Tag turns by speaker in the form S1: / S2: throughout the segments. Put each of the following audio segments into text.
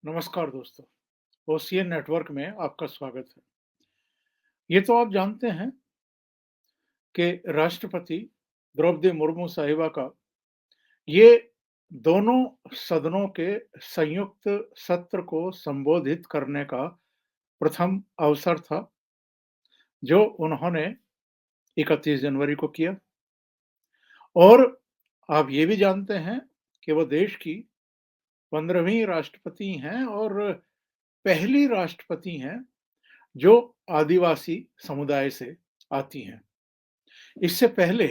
S1: नमस्कार दोस्तों, OCN network में आपका स्वागत है। ये तो आप जानते हैं कि राष्ट्रपति द्रौपदी मुर्मू साहिबा का ये दोनों सदनों के संयुक्त सत्र को संबोधित करने का प्रथम अवसर था, जो उन्होंने 31 जनवरी को किया। और आप ये भी जानते हैं कि वो देश की 15वीं राष्ट्रपति हैं और पहली राष्ट्रपति हैं जो आदिवासी समुदाय से आती हैं। इससे पहले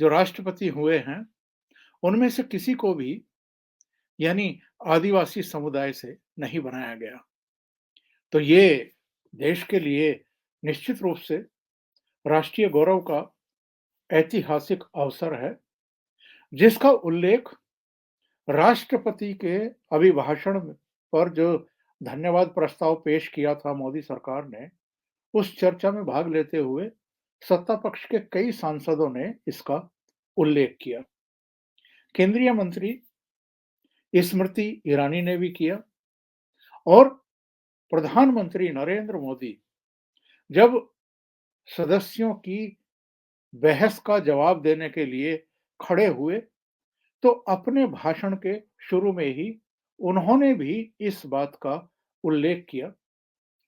S1: जो राष्ट्रपति हुए हैं, उनमें से किसी को भी यानी आदिवासी समुदाय से नहीं बनाया गया। तो ये देश के लिए निश्चित रूप से राष्ट्रीय गौरव का ऐतिहासिक अवसर है, जिसका उल्लेख राष्ट्रपति के अभिभाषण पर जो धन्यवाद प्रस्ताव पेश किया था मोदी सरकार ने, उस चर्चा में भाग लेते हुए सत्ता पक्ष के कई सांसदों ने इसका उल्लेख किया। केंद्रीय मंत्री स्मृति ईरानी ने भी किया और प्रधानमंत्री नरेंद्र मोदी जब सदस्यों की बहस का जवाब देने के लिए खड़े हुए, तो अपने भाषण के शुरू में ही उन्होंने भी इस बात का उल्लेख किया,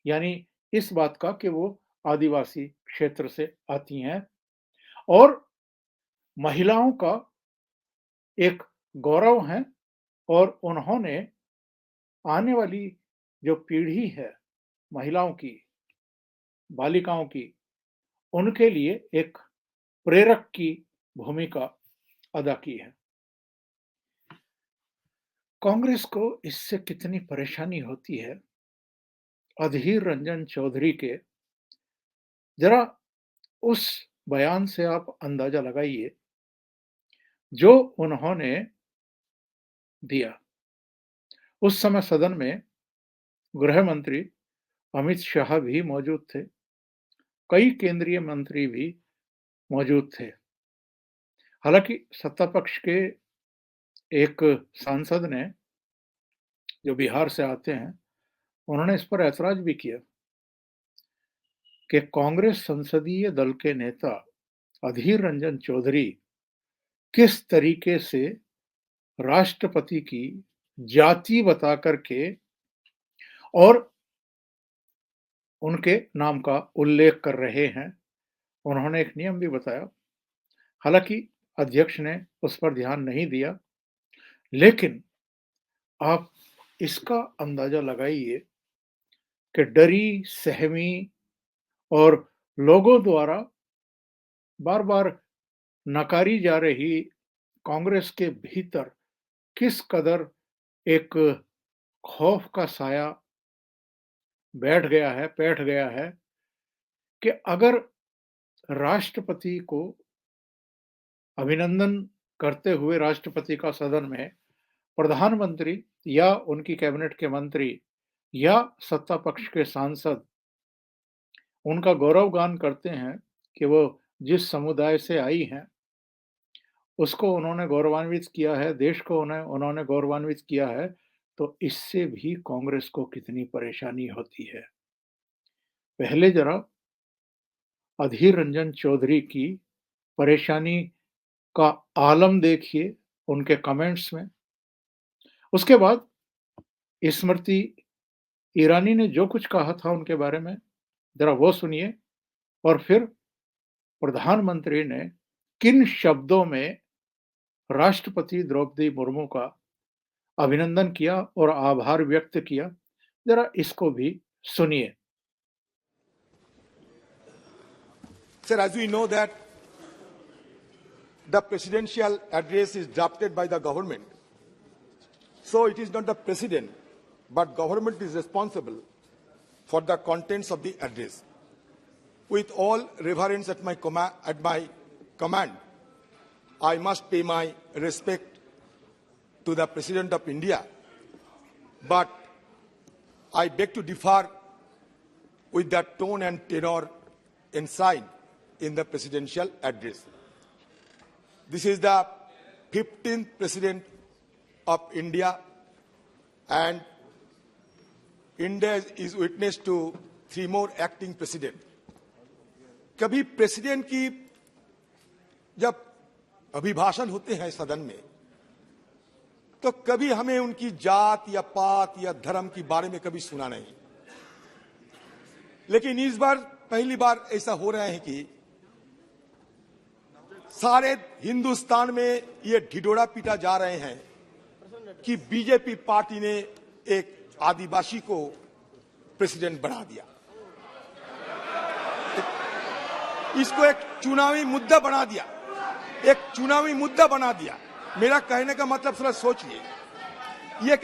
S1: यानी इस बात का कि वो आदिवासी क्षेत्र से आती हैं और महिलाओं का एक गौरव है और उन्होंने आने वाली जो पीढ़ी है महिलाओं की, बालिकाओं की, उनके लिए एक प्रेरक की भूमिका अदा की है। कांग्रेस को इससे कितनी परेशानी होती है, अधीर रंजन चौधरी के जरा उस बयान से आप अंदाजा लगाइए जो उन्होंने दिया। उस समय सदन में गृह मंत्री अमित शाह भी मौजूद थे, कई केंद्रीय मंत्री भी मौजूद थे। हालांकि सत्ता पक्ष के एक सांसद ने, जो बिहार से आते हैं, उन्होंने इस पर ऐतराज भी किया कि कांग्रेस संसदीय दल के नेता अधीर रंजन चौधरी किस तरीके से राष्ट्रपति की जाति बता करके और उनके नाम का उल्लेख कर रहे हैं। उन्होंने एक नियम भी बताया, हालांकि अध्यक्ष ने उस पर ध्यान नहीं दिया, लेकिन आप इसका अंदाजा लगाइए कि डरी सहमी और लोगों द्वारा बार बार नकारी जा रही कांग्रेस के भीतर किस कदर एक खौफ का साया बैठ गया है कि अगर राष्ट्रपति को अभिनंदन करते हुए राष्ट्रपति का सदन में प्रधानमंत्री या उनकी कैबिनेट के मंत्री या सत्ता पक्ष के सांसद उनका गौरवगान करते हैं कि वो जिस समुदाय से आई हैं, उसको उन्होंने गौरवान्वित किया है, देश को उन्होंने गौरवान्वित किया है, तो इससे भी कांग्रेस को कितनी परेशानी होती है। पहले जरा अधीर रंजन चौधरी की परेशानी का आलम देखिए उनके कमेंट्स में। उसके बाद स्मृति ईरानी ने जो कुछ कहा था उनके बारे में, जरा वो सुनिए और फिर प्रधानमंत्री ने किन शब्दों में राष्ट्रपति द्रौपदी मुर्मू का अभिनंदन किया और आभार व्यक्त किया, जरा इसको भी सुनिए।
S2: Sir, as we know that the presidential address is drafted by the government, so it is not the president, but government is responsible for the contents of the address. With all reverence at my command, I must pay my respect to the President of India, but I beg to differ with the tone and tenor enshrined in the presidential address. This is the 15th President of India, and India is witness to 3 more acting president. कभी president की जब अभिभाषण होते हैं सदन में, तो कभी हमें उनकी जात या पात या धर्म के बारे में कभी सुना नहीं। लेकिन इस बार पहली बार ऐसा हो रहा है कि सारे हिंदुस्तान में ये ढिढोरा पीटा जा रहे हैं कि बीजेपी पार्टी ने एक आदिवासी को प्रेसिडेंट बना दिया, इसको एक चुनावी मुद्दा बना दिया, एक चुनावी मुद्दा बना दिया। मेरा कहने का मतलब थोड़ा सोचिए, ये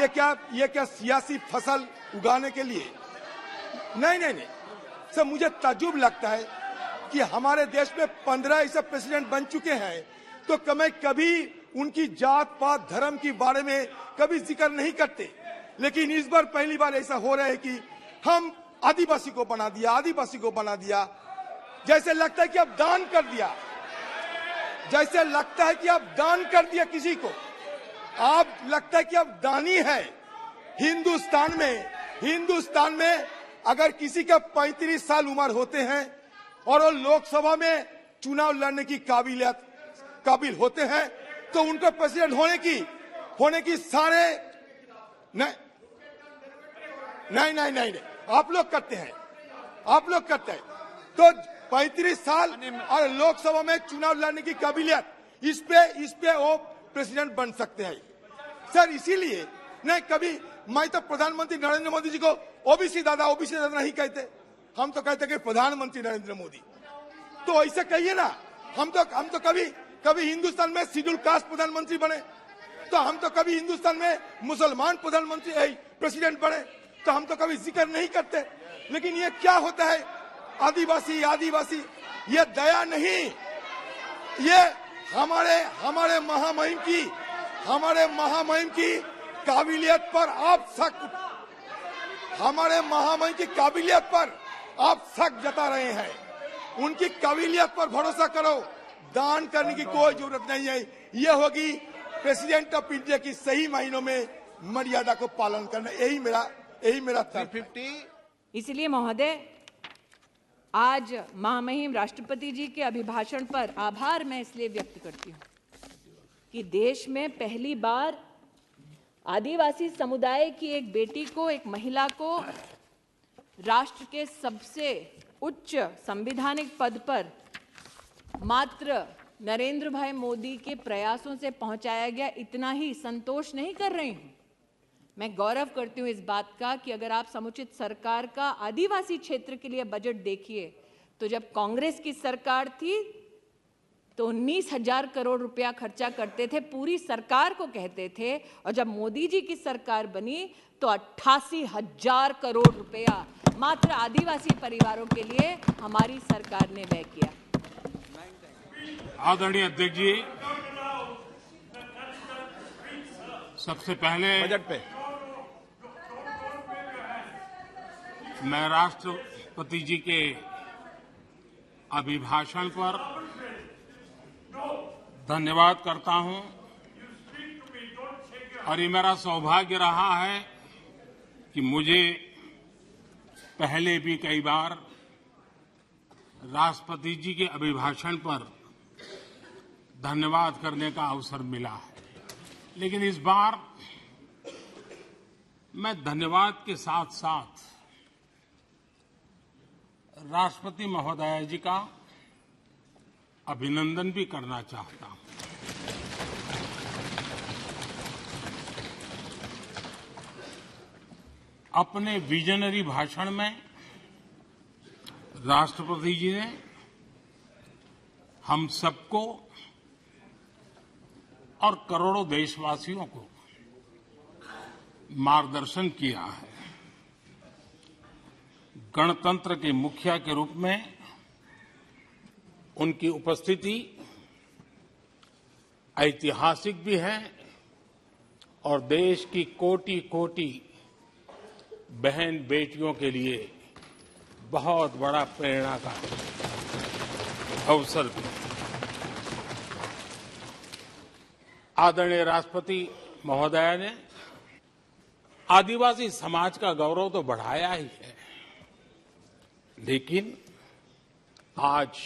S2: क्या सियासी फसल उगाने के लिए? नहीं। सर, मुझे ताज्जुब लगता है कि हमारे देश में 15 ऐसे प्रेसिडेंट बन चुके हैं, तो कभी उनकी जात पात धर्म के बारे में कभी जिक्र नहीं करते। लेकिन इस बार पहली बार ऐसा हो रहा है कि हम आदिवासी को बना दिया, जैसे लगता है कि अब दान कर दिया, जैसे लगता है कि अब दान कर दिया किसी को। आप लगता है कि अब दानी है। हिंदुस्तान में अगर किसी का 35 साल उम्र होते हैं और वो लोकसभा में चुनाव लड़ने की काबिल होते हैं, तो उनको प्रेसिडेंट होने की सारे नहीं, आप लोग करते हैं। तो 35 साल और लोकसभा में चुनाव लड़ने की काबिलियत, इस पे वो प्रेसिडेंट बन सकते हैं। सर, इसीलिए नहीं, कभी मैं तो प्रधानमंत्री नरेंद्र मोदी जी को ओबीसी दादा नहीं कहते, हम तो कहते कि प्रधानमंत्री नरेंद्र मोदी। तो ऐसे कहिए ना। हम तो कभी हिंदुस्तान में शेड्यूल कास्ट प्रधानमंत्री बने, तो हम तो कभी हिंदुस्तान में मुसलमान प्रधानमंत्री प्रेसिडेंट बने, तो हम तो कभी जिक्र नहीं करते। लेकिन ये क्या होता है, आदिवासी, ये दया नहीं, ये हमारे महामहिम की काबिलियत पर आप शक जता रहे हैं। उनकी काबिलियत पर भरोसा करो, दान करने की कोई जरूरत नहीं है। ये होगी प्रेसिडेंट ऑफ इंडिया की सही मायनों में मर्यादा को पालन करना। यही मेरा
S3: 350।
S4: इसलिए महोदय, आज महामहिम राष्ट्रपति जी के अभिभाषण पर आभार मैं इसलिए व्यक्त करती हूँ कि देश में पहली बार आदिवासी समुदाय की एक बेटी को, एक महिला को राष्ट्र के सबसे उच्च संवैधानिक पद पर मात्र नरेंद्र भाई मोदी के प्रयासों से पहुंचाया गया। इतना ही संतोष नहीं कर रही हूं, मैं गौरव करती हूं इस बात का कि अगर आप समुचित सरकार का आदिवासी क्षेत्र के लिए बजट देखिए, तो जब कांग्रेस की सरकार थी तो 19,000 करोड़ रुपया खर्चा करते थे, पूरी सरकार को कहते थे, और जब मोदी जी की सरकार बनी तो 88,000 करोड़ रुपया मात्र आदिवासी परिवारों के लिए हमारी सरकार ने व्यय किया।
S3: आदरणीय अध्यक्ष जी, सबसे पहले
S2: बजट पे
S3: मैं राष्ट्रपति जी के अभिभाषण पर धन्यवाद करता हूं, और ये मेरा सौभाग्य रहा है कि मुझे पहले भी कई बार राष्ट्रपति जी के अभिभाषण पर धन्यवाद करने का अवसर मिला है। लेकिन इस बार मैं धन्यवाद के साथ साथ राष्ट्रपति महोदया जी का अभिनंदन भी करना चाहता हूं। अपने विजनरी भाषण में राष्ट्रपति जी ने हम सबको और करोड़ों देशवासियों को मार्गदर्शन किया है। गणतंत्र के मुखिया के रूप में उनकी उपस्थिति ऐतिहासिक भी है और देश की कोटि कोटि बहन बेटियों के लिए बहुत बड़ा प्रेरणा का अवसर भी। आदरणीय राष्ट्रपति महोदया ने आदिवासी समाज का गौरव तो बढ़ाया ही है, लेकिन आज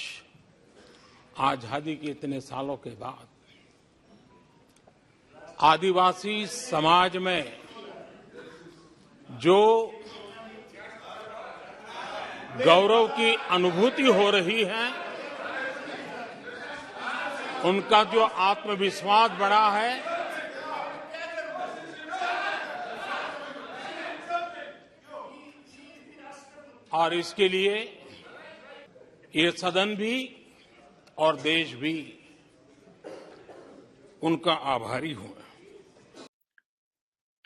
S3: आजादी के इतने सालों के बाद आदिवासी समाज में जो गौरव की अनुभूति हो रही है, उनका जो आत्मविश्वास बढ़ा है, और इसके लिए ये सदन भी और देश भी उनका आभारी हूं।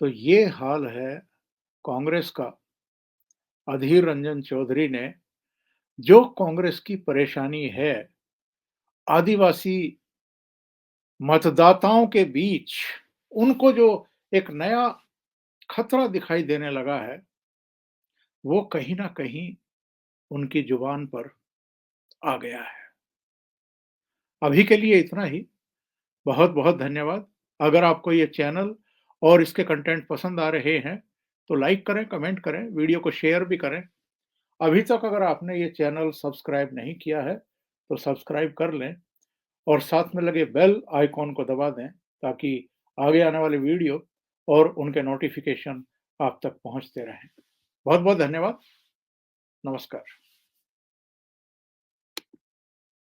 S1: तो ये हाल है कांग्रेस का। अधीर रंजन चौधरी ने जो कांग्रेस की परेशानी है, आदिवासी मतदाताओं के बीच उनको जो एक नया खतरा दिखाई देने लगा है, वो कहीं ना कहीं उनकी जुबान पर आ गया है। अभी के लिए इतना ही। बहुत बहुत धन्यवाद। अगर आपको ये चैनल और इसके कंटेंट पसंद आ रहे हैं तो लाइक करें, कमेंट करें, वीडियो को शेयर भी करें। अभी तक अगर आपने ये चैनल सब्सक्राइब नहीं किया है तो सब्सक्राइब कर लें और साथ में लगे बेल आइकॉन को दबा दें ताकि आगे आने वाले वीडियो और उनके नोटिफिकेशन आप तक पहुंचते रहें। बहुत बहुत धन्यवाद। नमस्कार।